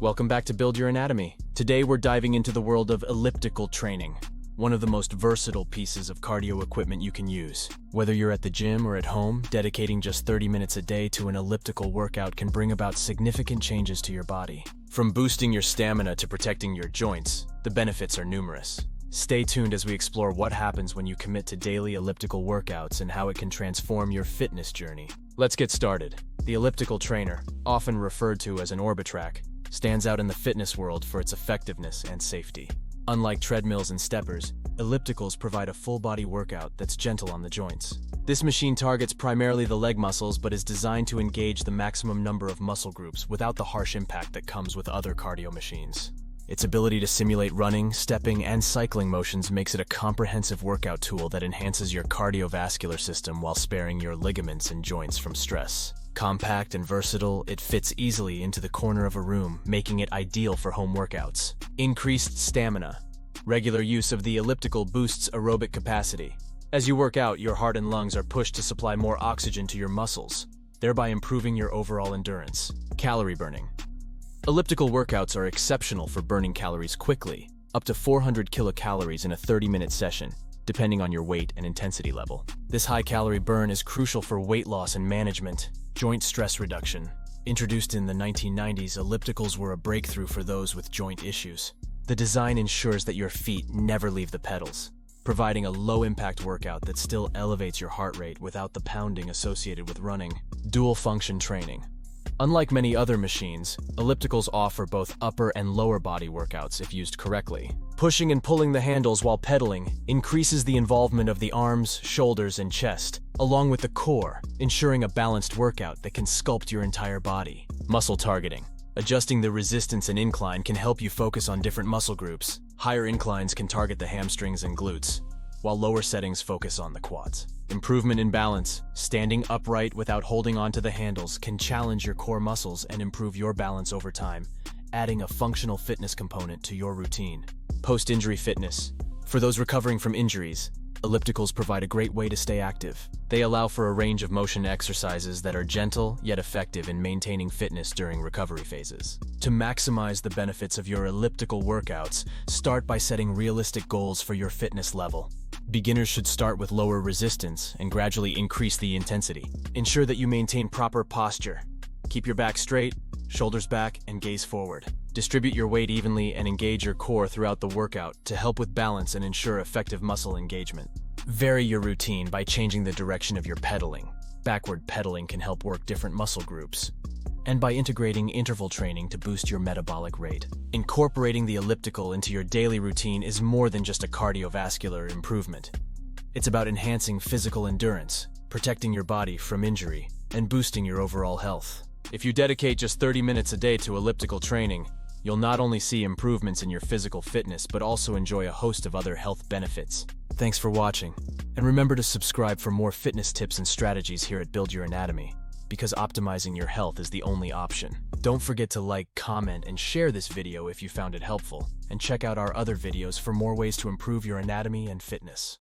Welcome back to Build Your Anatomy. Today we're diving into the world of elliptical training, one of the most versatile pieces of cardio equipment you can use. Whether you're at the gym or at home, dedicating just 30 minutes a day to an elliptical workout can bring about significant changes to your body. From boosting your stamina to protecting your joints, the benefits are numerous. Stay tuned as we explore what happens when you commit to daily elliptical workouts and how it can transform your fitness journey. Let's get started. The elliptical trainer, often referred to as an Orbitrack, stands out in the fitness world for its effectiveness and safety. Unlike treadmills and steppers, ellipticals provide a full-body workout that's gentle on the joints. This machine targets primarily the leg muscles but is designed to engage the maximum number of muscle groups without the harsh impact that comes with other cardio machines. Its ability to simulate running, stepping, and cycling motions makes it a comprehensive workout tool that enhances your cardiovascular system while sparing your ligaments and joints from stress. Compact and versatile, it fits easily into the corner of a room, making it ideal for home workouts. Increased stamina. Regular use of the elliptical boosts aerobic capacity. As you work out, your heart and lungs are pushed to supply more oxygen to your muscles, thereby improving your overall endurance. Calorie burning. Elliptical workouts are exceptional for burning calories quickly, up to 400 kilocalories in a 30-minute session, depending on your weight and intensity level. This high-calorie burn is crucial for weight loss and management. Joint stress reduction. Introduced in the 1990s, ellipticals were a breakthrough for those with joint issues. The design ensures that your feet never leave the pedals, providing a low-impact workout that still elevates your heart rate without the pounding associated with running. Dual-function training. Unlike many other machines, ellipticals offer both upper and lower body workouts if used correctly. Pushing and pulling the handles while pedaling increases the involvement of the arms, shoulders, and chest, along with the core, ensuring a balanced workout that can sculpt your entire body. Muscle targeting. Adjusting the resistance and incline can help you focus on different muscle groups. Higher inclines can target the hamstrings and glutes, while lower settings focus on the quads. Improvement in balance. Standing upright without holding onto the handles can challenge your core muscles and improve your balance over time, adding a functional fitness component to your routine. Post-injury fitness. For those recovering from injuries, ellipticals provide a great way to stay active. They allow for a range of motion exercises that are gentle yet effective in maintaining fitness during recovery phases. To maximize the benefits of your elliptical workouts, start by setting realistic goals for your fitness level. Beginners should start with lower resistance and gradually increase the intensity. Ensure that you maintain proper posture. Keep your back straight, shoulders back, and gaze forward. Distribute your weight evenly and engage your core throughout the workout to help with balance and ensure effective muscle engagement. Vary your routine by changing the direction of your pedaling. Backward pedaling can help work different muscle groups. And by integrating interval training to boost your metabolic rate. Incorporating the elliptical into your daily routine is more than just a cardiovascular improvement. It's about enhancing physical endurance, protecting your body from injury, and boosting your overall health. If you dedicate just 30 minutes a day to elliptical training, you'll not only see improvements in your physical fitness but also enjoy a host of other health benefits. Thanks for watching, and remember to subscribe for more fitness tips and strategies here at Build Your Anatomy, because optimizing your health is the only option. Don't forget to like, comment, and share this video if you found it helpful, and check out our other videos for more ways to improve your anatomy and fitness.